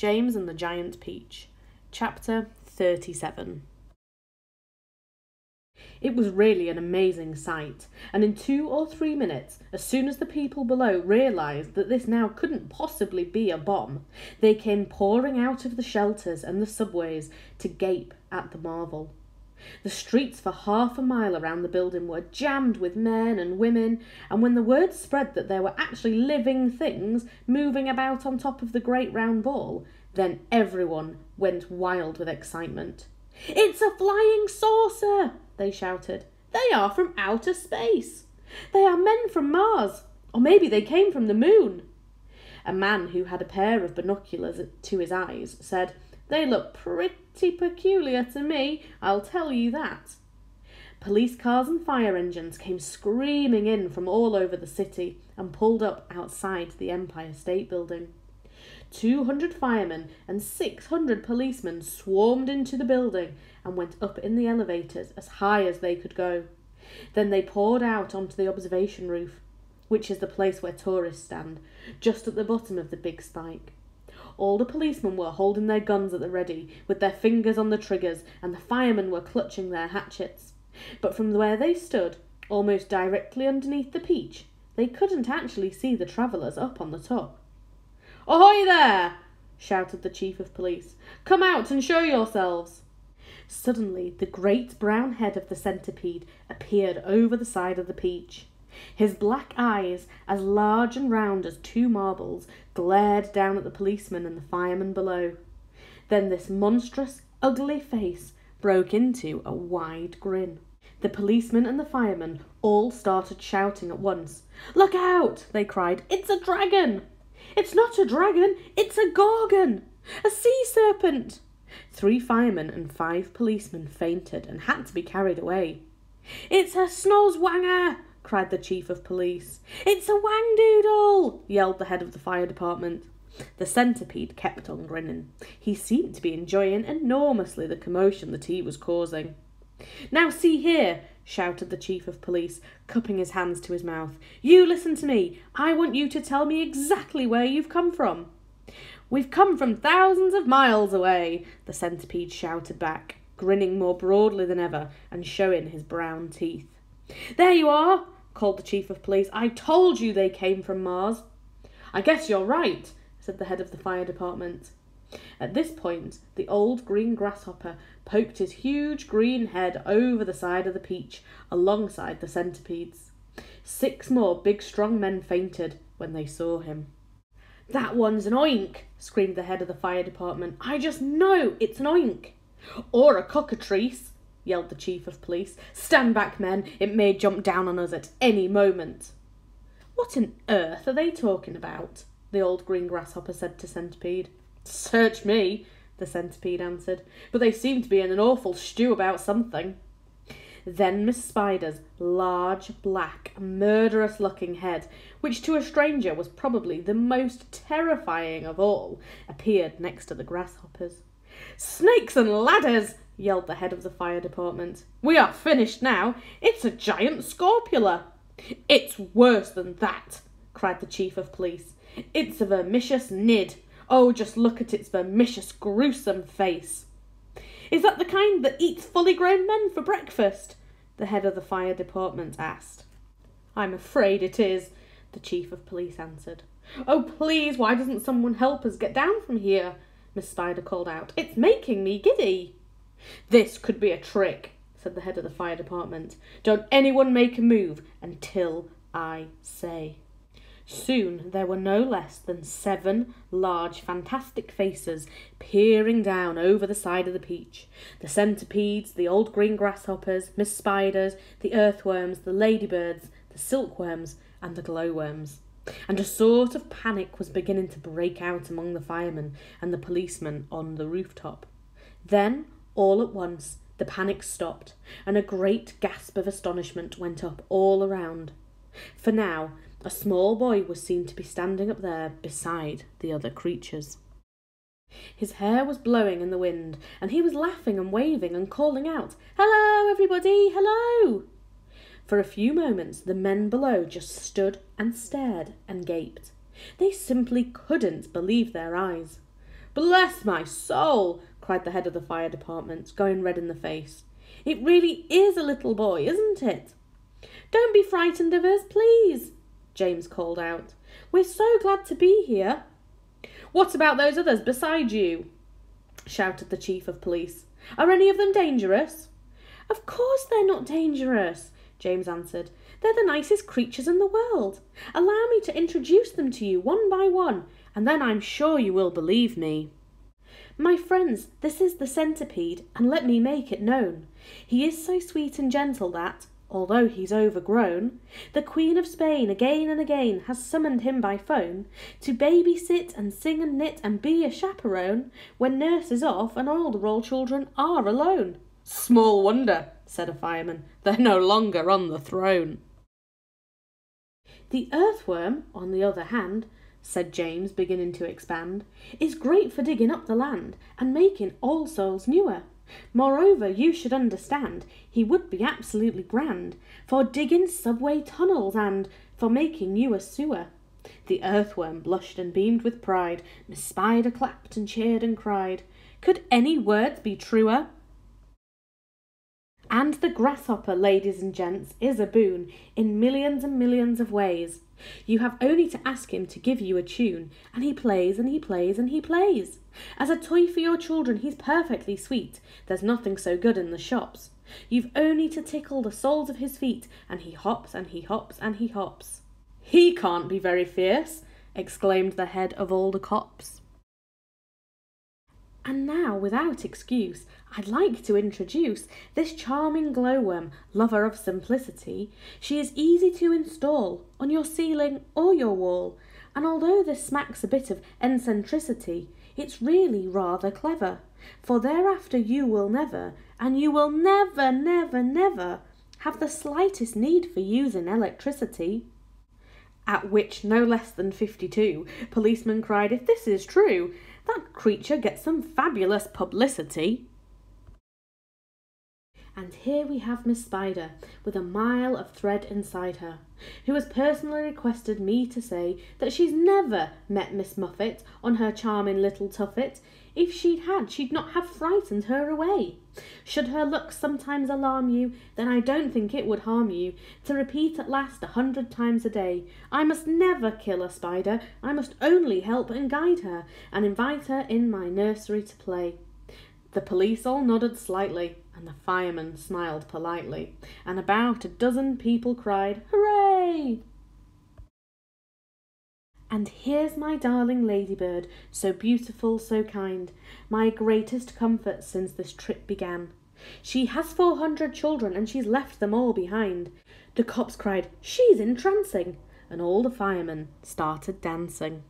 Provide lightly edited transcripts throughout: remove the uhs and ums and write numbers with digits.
James and the Giant Peach. Chapter 37. It was really an amazing sight, and in 2 or 3 minutes, as soon as the people below realised that this now couldn't possibly be a bomb, they came pouring out of the shelters and the subways to gape at the marvel. The streets for half a mile around the building were jammed with men and women, and when the word spread that there were actually living things moving about on top of the great round ball, then everyone went wild with excitement. "It's a flying saucer!" they shouted. "They are from outer space! They are men from Mars! Or maybe they came from the moon!" A man who had a pair of binoculars to his eyes said, "They look pretty peculiar to me, I'll tell you that." Police cars and fire engines came screaming in from all over the city and pulled up outside the Empire State Building. 200 firemen and 600 policemen swarmed into the building and went up in the elevators as high as they could go. Then they poured out onto the observation roof, which is the place where tourists stand, just at the bottom of the big spike. All the policemen were holding their guns at the ready, with their fingers on the triggers, and the firemen were clutching their hatchets. But from where they stood, almost directly underneath the Peach, they couldn't actually see the travellers up on the top. "Ahoy there!" shouted the chief of police. "Come out and show yourselves!" Suddenly, the great brown head of the centipede appeared over the side of the Peach. His black eyes, as large and round as 2 marbles, glared down at the policemen and the firemen below. Then this monstrous, ugly face broke into a wide grin. The policemen and the firemen all started shouting at once. "Look out!" they cried. "It's a dragon!" "It's not a dragon, it's a gorgon! A sea serpent!" 3 firemen and 5 policemen fainted and had to be carried away. "It's a snozwanger!" cried the chief of police. "It's a wangdoodle!" yelled the head of the fire department. The centipede kept on grinning. He seemed to be enjoying enormously the commotion that he was causing. "Now see here," shouted the chief of police, cupping his hands to his mouth. "You listen to me. I want you to tell me exactly where you've come from." "We've come from thousands of miles away," the centipede shouted back, grinning more broadly than ever and showing his brown teeth. "There you are!" called the chief of police. "I told you they came from Mars." "I guess you're right," said the head of the fire department. At this point, the old green grasshopper poked his huge green head over the side of the Peach, alongside the centipedes. 6 more big strong men fainted when they saw him. "That one's an oink!" screamed the head of the fire department. "I just know it's an oink!" "Or a cockatrice!" yelled the chief of police. "Stand back, men, it may jump down on us at any moment." "What on earth are they talking about?" the old green grasshopper said to Centipede. "Search me," the centipede answered, "but they seem to be in an awful stew about something." Then Miss Spider's large, black, murderous-looking head, which to a stranger was probably the most terrifying of all, appeared next to the grasshoppers. "Snakes and ladders!" yelled the head of the fire department. "We are finished now. It's a giant scorpula." "It's worse than that," cried the chief of police. "It's a vermicious nid. Oh, just look at its vermicious, gruesome face." "Is that the kind that eats fully grown men for breakfast?" the head of the fire department asked. "I'm afraid it is," the chief of police answered. "Oh, please, why doesn't someone help us get down from here?" Miss Spider called out. "It's making me giddy." "This could be a trick," said the head of the fire department. "Don't anyone make a move until I say." Soon there were no less than 7 large, fantastic faces peering down over the side of the Peach. The centipedes, the old green grasshoppers, Miss Spiders, the earthworms, the ladybirds, the silkworms, and the glowworms. And a sort of panic was beginning to break out among the firemen and the policemen on the rooftop. Then, all at once, the panic stopped, and a great gasp of astonishment went up all around. For now, a small boy was seen to be standing up there beside the other creatures. His hair was blowing in the wind, and he was laughing and waving and calling out, "Hello, everybody, hello!" For a few moments the men below just stood and stared and gaped. They simply couldn't believe their eyes. "Bless my soul!" cried the head of the fire department, going red in the face. "It really is a little boy, isn't it?" "Don't be frightened of us, please," James called out. "We're so glad to be here." "What about those others beside you?" shouted the chief of police. "Are any of them dangerous?" "Of course they're not dangerous," James answered. "They're the nicest creatures in the world. Allow me to introduce them to you one by one, and then I'm sure you will believe me. My friends, this is the centipede, and let me make it known. He is so sweet and gentle that, although he's overgrown, the Queen of Spain again and again has summoned him by phone to baby-sit and sing and knit and be a chaperone when nurse is off and all the royal children are alone." "Small wonder," said a fireman, "they're no longer on the throne." "The earthworm, on the other hand," said James, beginning to expand, "is great for digging up the land and making All Souls newer. Moreover, you should understand, he would be absolutely grand for digging subway tunnels and for making you a sewer." The earthworm blushed and beamed with pride. Miss Spider clapped and cheered and cried, "Could any words be truer?" And the grasshopper, ladies and gents, is a boon in millions and millions of ways. You have only to ask him to give you a tune, and he plays and he plays and he plays. As a toy for your children he's perfectly sweet, there's nothing so good in the shops. You've only to tickle the soles of his feet, and he hops and he hops and he hops. "He can't be very fierce," exclaimed the head of all the cops. And now, without excuse, I'd like to introduce this charming glowworm, lover of simplicity. She is easy to install on your ceiling or your wall, and although this smacks a bit of eccentricity, it's really rather clever, for thereafter you will never, and you will never, never, never have the slightest need for using electricity. At which no less than 52 policemen cried, "If this is true, that creature gets some fabulous publicity." And here we have Miss Spider, with a mile of thread inside her, who has personally requested me to say that she's never met Miss Muffet on her charming little tuffet. If she'd had, she'd not have frightened her away. Should her looks sometimes alarm you, then I don't think it would harm you to repeat at last 100 times a day, "I must never kill a spider, I must only help and guide her, and invite her in my nursery to play." The police all nodded slightly, and the fireman smiled politely, and about a dozen people cried, "Hooray!" And here's my darling ladybird, so beautiful, so kind, my greatest comfort since this trip began. She has 400 children, and she's left them all behind. The cops cried, "She's entrancing," and all the firemen started dancing.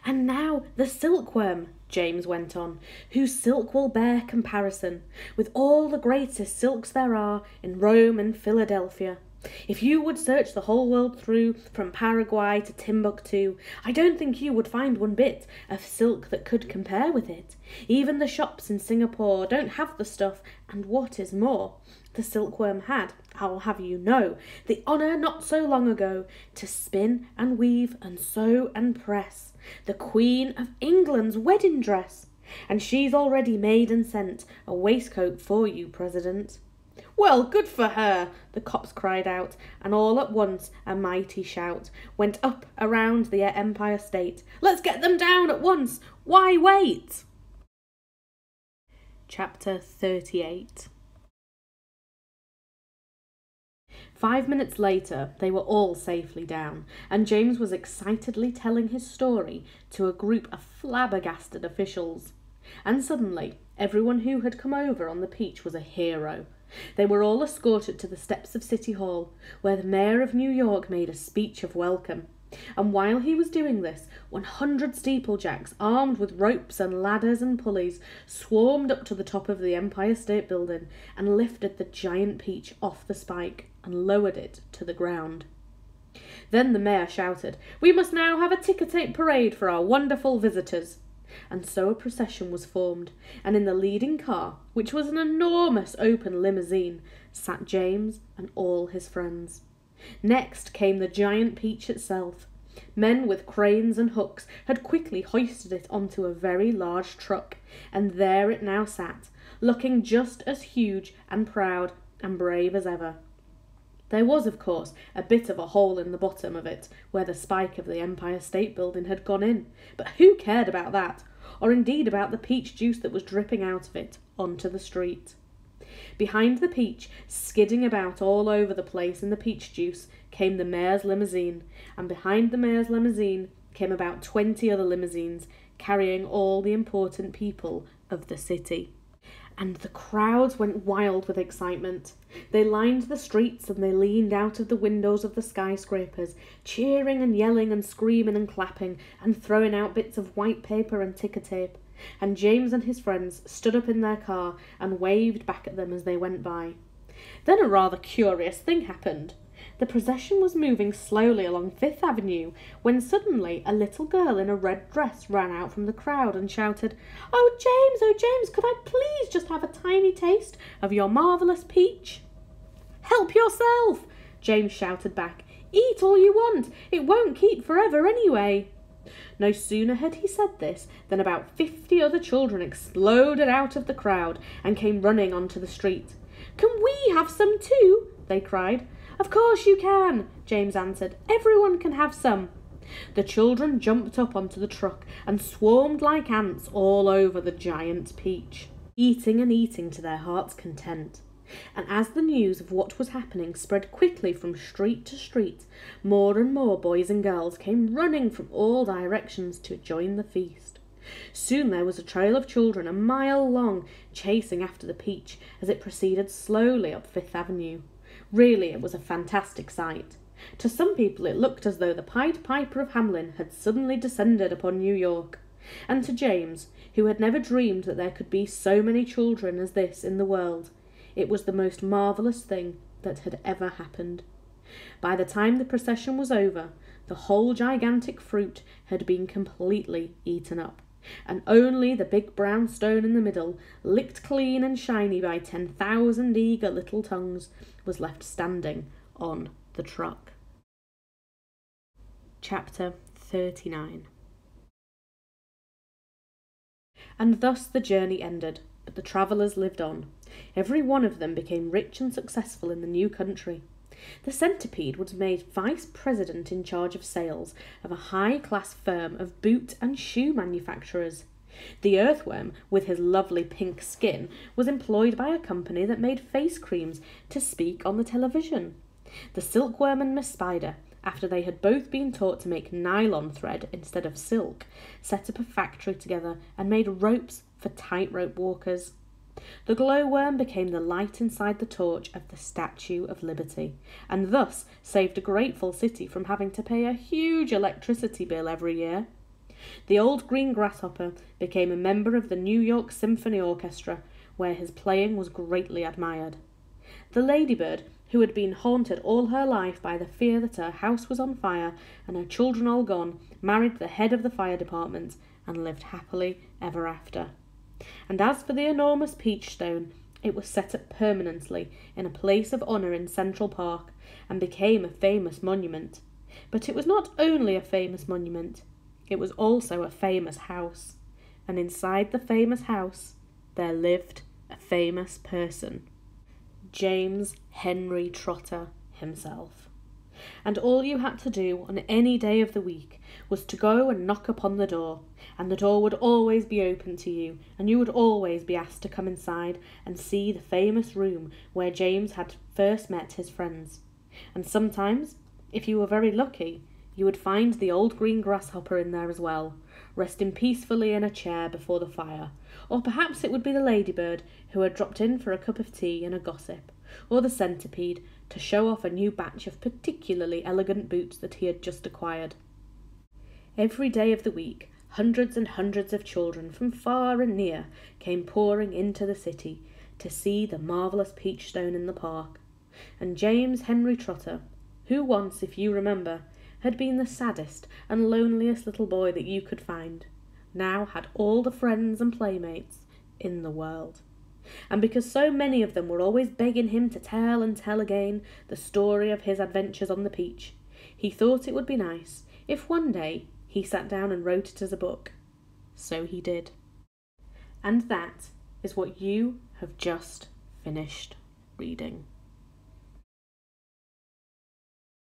"And now the silkworm," James went on, "whose silk will bear comparison with all the greatest silks there are in Rome and Philadelphia. If you would search the whole world through, from Paraguay to Timbuktu, I don't think you would find one bit of silk that could compare with it. Even the shops in Singapore don't have the stuff, and what is more, the silkworm had, I'll have you know, the honour not so long ago to spin and weave and sew and press the Queen of England's wedding dress, and she's already made and sent a waistcoat for you, President." "Well, good for her," the cops cried out, and all at once a mighty shout went up around the Empire State. "Let's get them down at once! Why wait?" Chapter 38. 5 minutes later, they were all safely down, and James was excitedly telling his story to a group of flabbergasted officials. And suddenly, everyone who had come over on the Peach was a hero. They were all escorted to the steps of City Hall, where the Mayor of New York made a speech of welcome. And while he was doing this, 100 steeplejacks, armed with ropes and ladders and pulleys, swarmed up to the top of the Empire State Building and lifted the giant peach off the spike and lowered it to the ground. Then the mayor shouted, "We must now have a ticker-tape parade for our wonderful visitors." And so a procession was formed, and in the leading car, which was an enormous open limousine, sat James and all his friends. Next came the giant peach itself, Men with cranes and hooks had quickly hoisted it onto a very large truck, and there it now sat, looking just as huge and proud and brave as ever. There was, of course, a bit of a hole in the bottom of it where the spike of the Empire State Building had gone in, but who cared about that, or indeed about the peach juice that was dripping out of it onto the street. Behind the peach, skidding about all over the place in the peach juice, came the mayor's limousine, and behind the mayor's limousine came about 20 other limousines, carrying all the important people of the city. And the crowds went wild with excitement. They lined the streets and they leaned out of the windows of the skyscrapers, cheering and yelling and screaming and clapping and throwing out bits of white paper and ticker tape. And James and his friends stood up in their car and waved back at them as they went by. Then a rather curious thing happened. The procession was moving slowly along Fifth Avenue when suddenly a little girl in a red dress ran out from the crowd and shouted, oh, James, could I please just have a tiny taste of your marvellous peach?" "Help yourself," James shouted back. "Eat all you want. It won't keep forever anyway." No sooner had he said this than about 50 other children exploded out of the crowd and came running onto the street. "Can we have some too?" they cried. "Of course you can," James answered. "Everyone can have some." The children jumped up onto the truck and swarmed like ants all over the giant peach, eating and eating to their heart's content. And as the news of what was happening spread quickly from street to street, more and more boys and girls came running from all directions to join the feast. Soon there was a trail of children a mile long, chasing after the peach as it proceeded slowly up Fifth Avenue. Really, it was a fantastic sight. To some people it looked as though the Pied Piper of Hamelin had suddenly descended upon New York. And to James, who had never dreamed that there could be so many children as this in the world, it was the most marvellous thing that had ever happened. By the time the procession was over, the whole gigantic fruit had been completely eaten up, and only the big brown stone in the middle, licked clean and shiny by 10,000 eager little tongues, was left standing on the truck. Chapter 39. And thus the journey ended, but the travellers lived on. Every one of them became rich and successful in the new country. The centipede was made vice president in charge of sales of a high-class firm of boot and shoe manufacturers. The earthworm, with his lovely pink skin, was employed by a company that made face creams to speak on the television. The silkworm and Miss Spider, after they had both been taught to make nylon thread instead of silk, set up a factory together and made ropes for tightrope walkers. The glowworm became the light inside the torch of the Statue of Liberty, and thus saved a grateful city from having to pay a huge electricity bill every year. The old green grasshopper became a member of the New York Symphony Orchestra, where his playing was greatly admired. The ladybird, who had been haunted all her life by the fear that her house was on fire and her children all gone, married the head of the fire department and lived happily ever after. And as for the enormous peach stone, it was set up permanently in a place of honour in Central Park and became a famous monument. But it was not only a famous monument, it was also a famous house. And inside the famous house, there lived a famous person. James Henry Trotter himself. And all you had to do on any day of the week was to go and knock upon the door, and the door would always be open to you, and you would always be asked to come inside and see the famous room where James had first met his friends. And sometimes, if you were very lucky, you would find the old green grasshopper in there as well, resting peacefully in a chair before the fire, or perhaps it would be the ladybird who had dropped in for a cup of tea and a gossip, or the centipede to show off a new batch of particularly elegant boots that he had just acquired. Every day of the week, hundreds and hundreds of children from far and near came pouring into the city to see the marvellous peach stone in the park, and James Henry Trotter, who once, if you remember, had been the saddest and loneliest little boy that you could find, now had all the friends and playmates in the world. And because so many of them were always begging him to tell and tell again the story of his adventures on the peach, he thought it would be nice If one day he sat down and wrote it as a book, so he did. And that is what you have just finished reading.